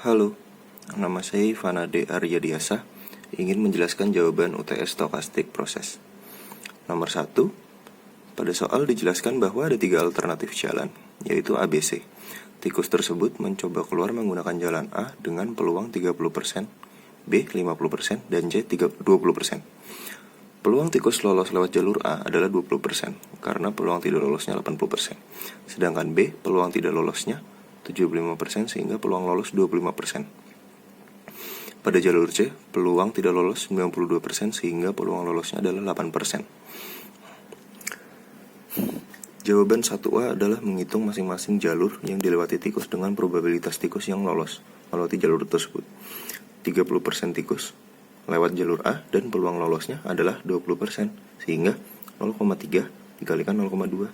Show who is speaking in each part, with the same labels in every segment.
Speaker 1: Halo, nama saya Ivanade Aryadiasa, ingin menjelaskan jawaban UTS Stochastic Process. Nomor 1, pada soal dijelaskan bahwa ada 3 alternatif jalan, yaitu ABC. Tikus tersebut mencoba keluar menggunakan jalan A dengan peluang 30%, B 50%, dan C 20%. Peluang tikus lolos lewat jalur A adalah 20%, karena peluang tidak lolosnya 80%. Sedangkan B, peluang tidak lolosnya 75% sehingga peluang lolos 25%. Pada jalur C, peluang tidak lolos 92% sehingga peluang lolosnya adalah 8%. Jawaban 1A adalah menghitung masing-masing jalur yang dilewati tikus dengan probabilitas tikus yang lolos melewati jalur tersebut. 30% tikus lewat jalur A dan peluang lolosnya adalah 20%, sehingga 0,3 dikalikan 0,2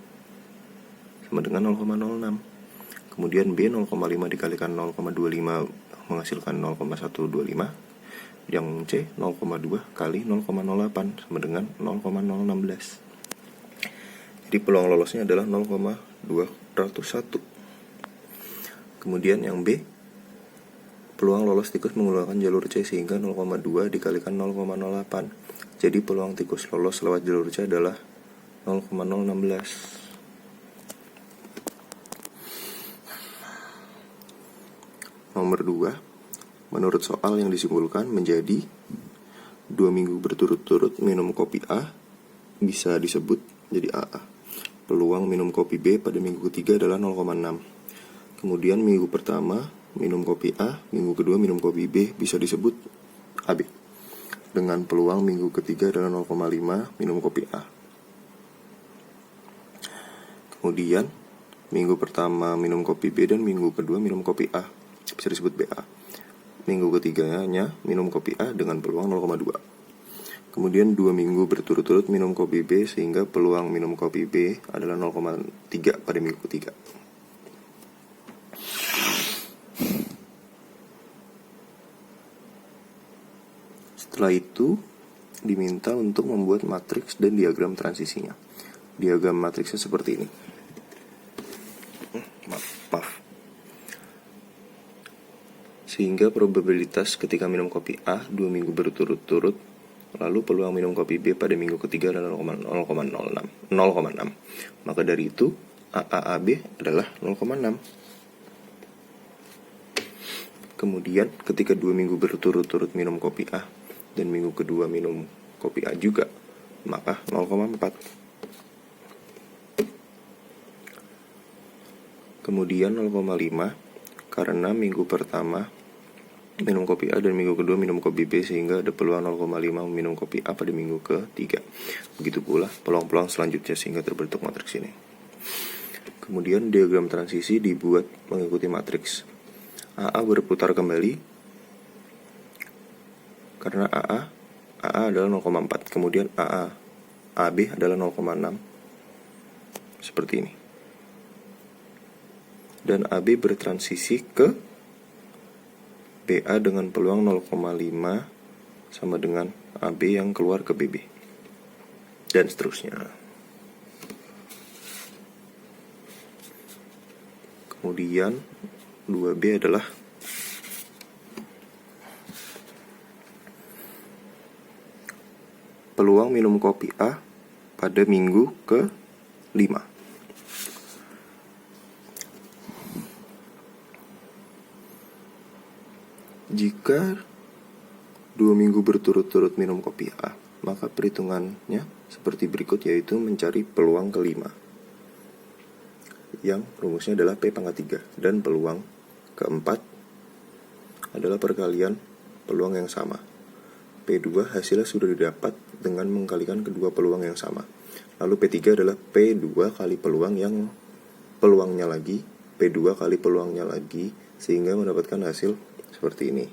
Speaker 1: sama dengan 0,06. Kemudian B 0,5 dikalikan 0,25 menghasilkan 0,125. Yang C 0,2 kali 0,08 sama dengan 0,016. Jadi peluang lolosnya adalah 0,201. Kemudian yang B, peluang lolos tikus menggunakan jalur C sehingga 0,2 dikalikan 0,08. Jadi peluang tikus lolos lewat jalur C adalah 0,016. Nomor 2, menurut soal yang disimpulkan menjadi 2 minggu berturut-turut minum kopi A bisa disebut jadi AA. Peluang minum kopi B pada minggu ketiga adalah 0,6. Kemudian minggu pertama minum kopi A, minggu kedua minum kopi B bisa disebut AB. Dengan peluang minggu ketiga adalah 0,5 minum kopi A. Kemudian minggu pertama minum kopi B dan minggu kedua minum kopi A bisa disebut BA. Minggu ketiganya minum kopi A dengan peluang 0,2. Kemudian 2 minggu berturut-turut minum kopi B sehingga peluang minum kopi B adalah 0,3 pada minggu ketiga. Setelah itu diminta untuk membuat matriks dan diagram transisinya. Diagram matriksnya seperti ini. Maaf. Sehingga probabilitas ketika minum kopi A 2 minggu berturut-turut, lalu peluang minum kopi B pada minggu ketiga adalah 0,6. Maka dari itu AAAB adalah 0,6. Kemudian ketika 2 minggu berturut-turut minum kopi A dan minggu kedua minum kopi A juga, maka 0,4. Kemudian 0,5 karena minggu pertama minum kopi A dan minggu kedua minum kopi B sehingga ada peluang 0,5 minum kopi A pada minggu ketiga. Begitu pula peluang-peluang selanjutnya sehingga terbentuk matriks ini. Kemudian diagram transisi dibuat mengikuti matriks. AA berputar kembali karena AA adalah 0,4. Kemudian AB adalah 0,6 seperti ini. Dan AB bertransisi ke BA dengan peluang 0,5 sama dengan AB yang keluar ke BB. Dan seterusnya. Kemudian 2B adalah peluang minum kopi A pada minggu ke-5. Jika 2 minggu berturut-turut minum kopi A, maka perhitungannya seperti berikut, yaitu mencari peluang ke-5 yang rumusnya adalah P pangkat 3, dan peluang ke-4 adalah perkalian peluang yang sama. P2 hasilnya sudah didapat dengan mengkalikan kedua peluang yang sama. Lalu P3 adalah P2 kali peluangnya lagi, P2 kali peluangnya lagi, sehingga mendapatkan hasil seperti ini.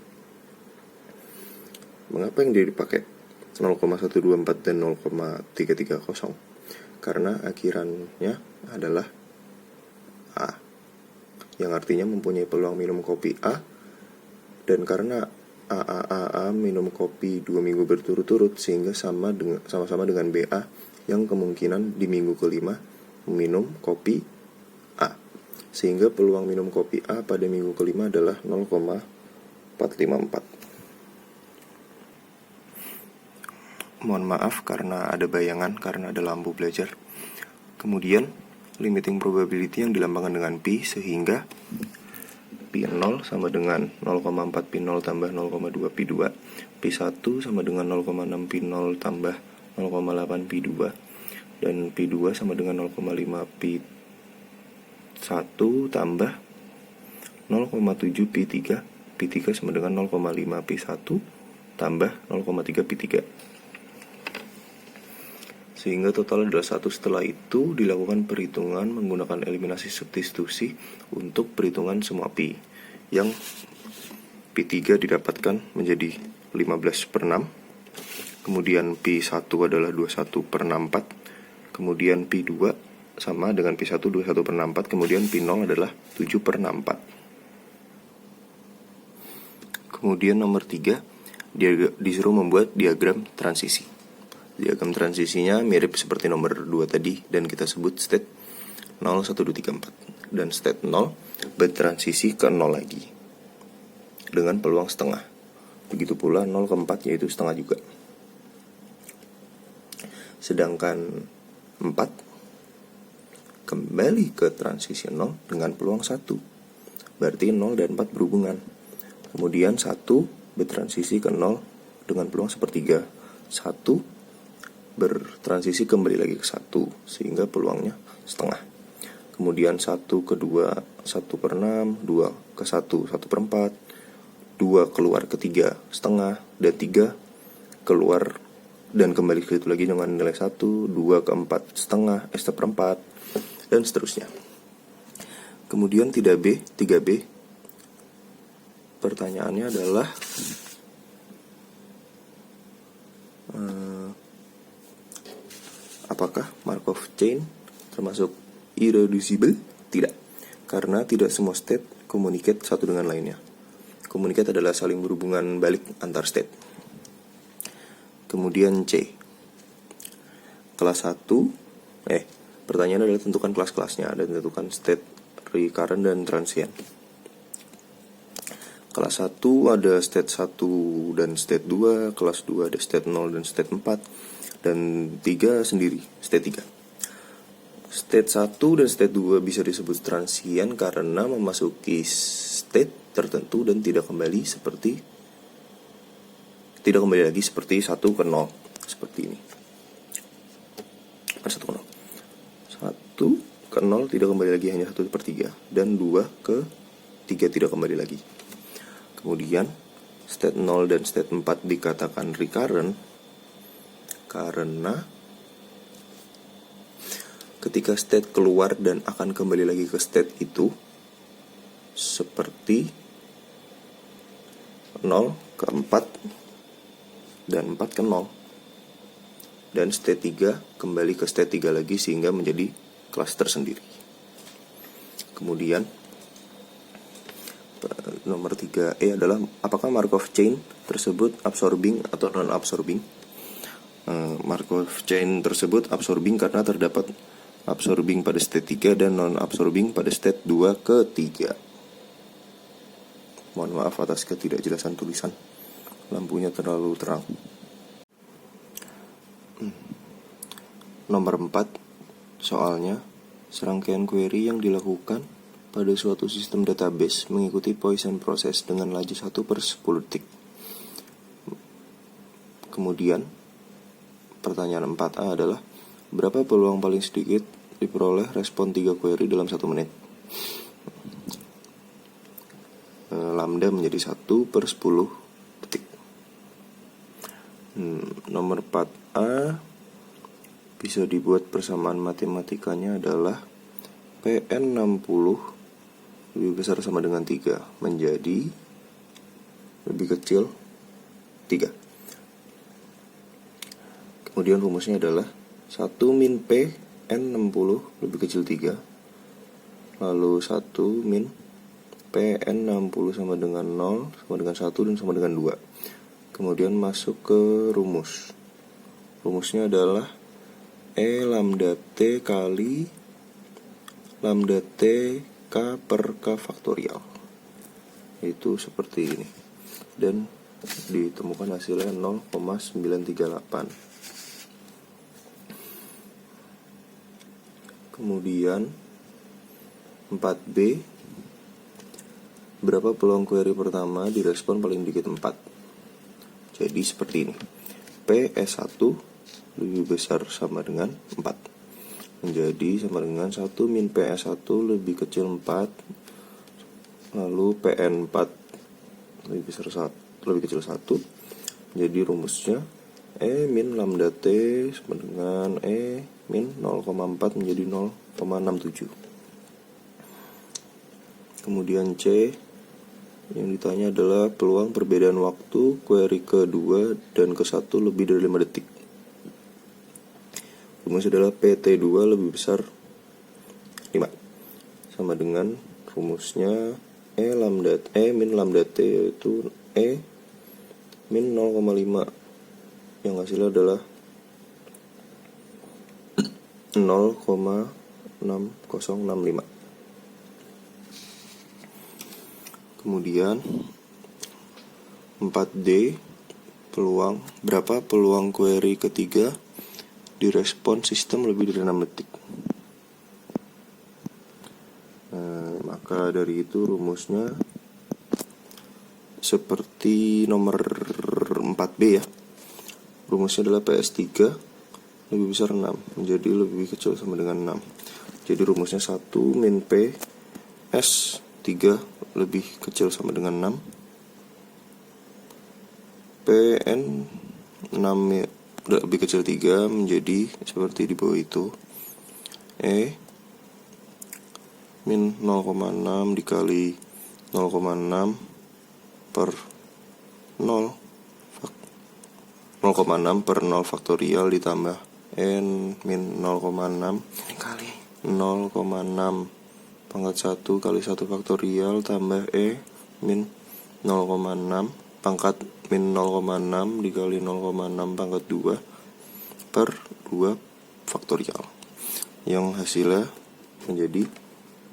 Speaker 1: Mengapa yang dipakai 0,124 dan 0,330? Karena akhirannya adalah A, yang artinya mempunyai peluang minum kopi A, dan karena AA minum kopi 2 minggu berturut-turut sehingga sama-sama dengan BA yang kemungkinan di minggu ke-5 minum kopi A. Sehingga peluang minum kopi A pada minggu ke-5 adalah 0,5. 454. Mohon maaf karena ada bayangan, karena ada lampu belajar. Kemudian limiting probability yang dilambangkan dengan pi, sehingga pi0 sama dengan 0,4 pi0 tambah 0,2 pi2, pi1 sama dengan 0,6 pi0 tambah 0,8 pi2, dan pi2 sama dengan 0,5 pi1 tambah 0,7 pi3, pi3 sama dengan 0,5 pi1 tambah 0,3 pi3. Sehingga total adalah 1. Setelah itu dilakukan perhitungan menggunakan eliminasi substitusi untuk perhitungan semua pi, yang pi3 didapatkan menjadi 15/6, kemudian pi1 adalah 21/64, kemudian pi2 sama dengan pi1 21/64, kemudian pi0 adalah 7/64. Kemudian nomor 3, disuruh membuat diagram transisi. Diagram transisinya mirip seperti nomor 2 tadi, dan kita sebut state 0, 1, 2, 3, 4. Dan state 0 bertransisi ke 0 lagi dengan peluang setengah. Begitu pula 0 ke 4, yaitu setengah juga. Sedangkan 4 kembali ke transisi 0 dengan peluang 1. Berarti 0 dan 4 berhubungan. Kemudian 1 bertransisi ke 0 dengan peluang sepertiga. 1 bertransisi kembali lagi ke 1, sehingga peluangnya setengah. Kemudian 1 ke 2, 1/6, 2 ke 1, 1/4, 2 keluar ke 3, setengah, dan 3 keluar dan kembali ke situ lagi dengan nilai 1, 2 ke 4, setengah, 1/4, dan seterusnya. Kemudian 3B. Pertanyaannya adalah apakah Markov chain termasuk irreducible? Tidak, karena tidak semua state communicate satu dengan lainnya. Communicate adalah saling berhubungan balik antar state. Kemudian C, kelas 1. Pertanyaan adalah tentukan kelas-kelasnya dan tentukan state recurrent dan transient. Kelas 1 ada state 1 dan state 2, kelas 2 ada state 0 dan state 4, dan 3 sendiri, state 3. State 1 dan state 2 bisa disebut transient karena memasuki state tertentu dan tidak kembali lagi seperti 1 ke 0, seperti ini. 1 ke 0. 1 ke 0 tidak kembali lagi, hanya 1/3, dan 2 ke 3 tidak kembali lagi. Kemudian state 0 dan state 4 dikatakan recurrent karena ketika state keluar dan akan kembali lagi ke state itu, seperti 0 ke 4 dan 4 ke 0, dan state 3 kembali ke state 3 lagi, sehingga menjadi kelas tersendiri. Kemudian nomor 3E adalah apakah Markov chain tersebut absorbing atau non-absorbing? Markov chain tersebut absorbing karena terdapat absorbing pada state 3 dan non-absorbing pada state 2 ke 3. Mohon maaf atas ketidakjelasan tulisan, lampunya terlalu terang. Nomor 4, soalnya, serangkaian query yang dilakukan pada suatu sistem database mengikuti Poisson process dengan laju 1/10 detik. Kemudian pertanyaan 4A adalah berapa peluang paling sedikit diperoleh respon 3 query dalam 1 menit? Lambda menjadi 1/10 detik. Nomor 4A bisa dibuat persamaan matematikanya adalah PN 60 lebih besar sama dengan 3 menjadi lebih kecil 3. Kemudian rumusnya adalah 1 min P N60 lebih kecil 3, lalu 1 min PN 60 sama dengan 0, sama dengan 1, dan sama dengan 2. Kemudian masuk ke rumus. Rumusnya adalah E lambda T kali lambda T K per K faktorial. Itu seperti ini. dan ditemukan hasilnya 0,938. Kemudian 4B, berapa peluang query pertama direspon paling dikit 4. Jadi seperti ini, PS1 lebih besar sama dengan 4, menjadi sama dengan 1 min PS1 lebih kecil 4, lalu PN4 lebih kecil 1. Jadi rumusnya E min lambda T sama dengan E min 0,4 menjadi 0,67. Kemudian C, yang ditanya adalah peluang perbedaan waktu query ke-2 dan ke-1 lebih dari 5 detik. Rumusnya adalah PT2 lebih besar 5, sama dengan rumusnya E min lambda T, yaitu E min 0,5, yang hasilnya adalah 0,6065. Kemudian 4D, berapa peluang query ketiga direspon sistem lebih dari 6 detik. Maka dari itu rumusnya seperti nomor 4B ya. Rumusnya adalah PS3 lebih besar 6, menjadi lebih kecil sama dengan 6. Jadi rumusnya 1 min P S3 lebih kecil sama dengan 6, PN 6 lebih kecil 3, menjadi seperti di bawah itu, E min 0,6 dikali 0,6 per 0 per 0 faktorial ditambah N min 0,6 dikali 0,6 pangkat 1 kali 1 faktorial tambah E min 0,6 pangkat min 0,6 dikali 0,6 pangkat 2 per 2 faktorial, yang hasilnya menjadi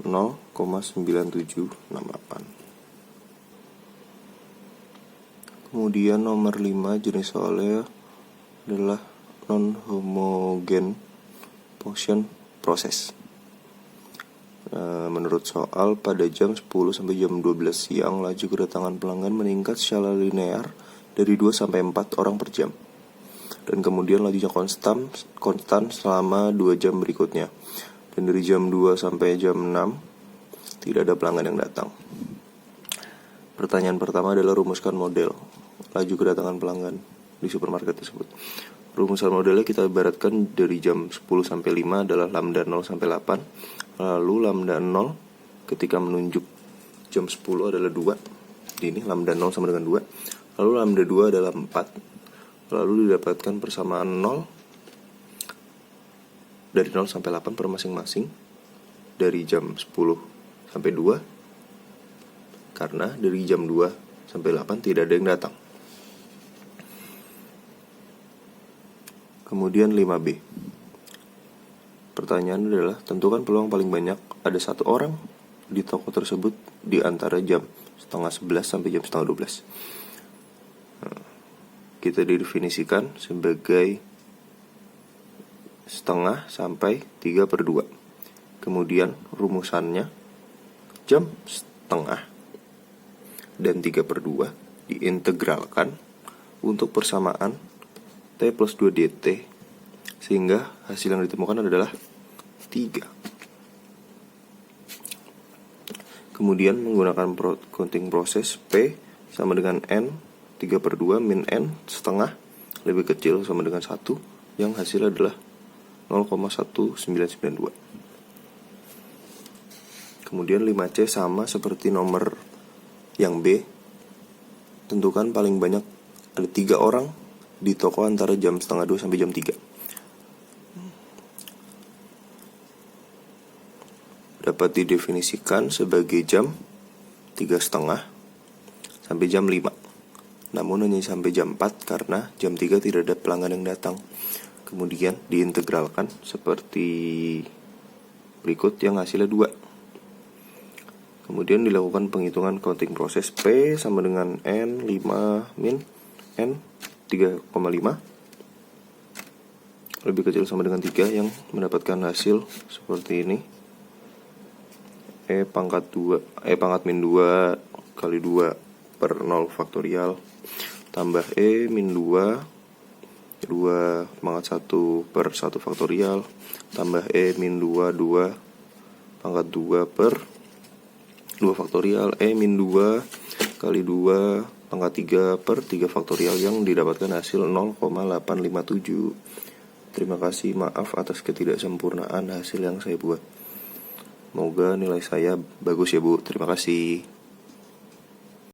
Speaker 1: 0,9768. Kemudian nomor 5 jenis soalnya adalah non-homogen function process. Menurut soal, pada jam 10 sampai jam 12 siang, laju kedatangan pelanggan meningkat secara linear dari 2 sampai 4 orang per jam. Dan kemudian lajunya konstan selama 2 jam berikutnya. Dan dari jam 2 sampai jam 6 tidak ada pelanggan yang datang. Pertanyaan pertama adalah rumuskan model laju kedatangan pelanggan di supermarket tersebut. Rumusan modelnya kita ibaratkan dari jam 10 sampai 5 adalah lambda 0 sampai 8. Lalu lambda 0 ketika menunjuk jam 10 adalah 2. Ini lambda 0 sama dengan 2. Lalu lambda 2 adalah 4. Lalu didapatkan persamaan 0 dari 0 sampai 8 per masing-masing dari jam 10 sampai 2. Karena dari jam 2 sampai 8 tidak ada yang datang. Kemudian 5B. Pertanyaan adalah tentukan peluang paling banyak ada 1 orang di toko tersebut di antara jam setengah 11 sampai jam setengah 12. Kita didefinisikan sebagai setengah sampai 3/2. Kemudian rumusannya jam setengah dan 3/2 diintegralkan untuk persamaan T plus 2 dt, sehingga hasil yang ditemukan adalah 3. Kemudian menggunakan counting proses P sama dengan N 3/2 min N setengah lebih kecil sama dengan 1, yang hasilnya adalah 0,1992. Kemudian 5C sama seperti nomor yang B. Tentukan paling banyak ada 3 orang di toko antara jam setengah 2 sampai jam 3. Dapat didefinisikan sebagai jam 3:30 sampai jam 5. Namun hanya sampai jam 4 karena jam 3 tidak ada pelanggan yang datang. Kemudian diintegralkan seperti berikut, yang hasilnya 2. Kemudian dilakukan penghitungan counting proses P sama dengan N 5 min N 3,5 lebih kecil sama dengan 3 yang mendapatkan hasil seperti ini. E pangkat min 2 kali 2 per 0 faktorial tambah E min 2 pangkat 1 per 1 faktorial tambah E min 2 pangkat 2 per 2 faktorial E min 2 kali 2 pangkat 3 per 3 faktorial yang didapatkan hasil 0,857. Terima kasih, maaf atas ketidaksempurnaan hasil yang saya buat. Semoga nilai saya bagus ya Bu. Terima kasih.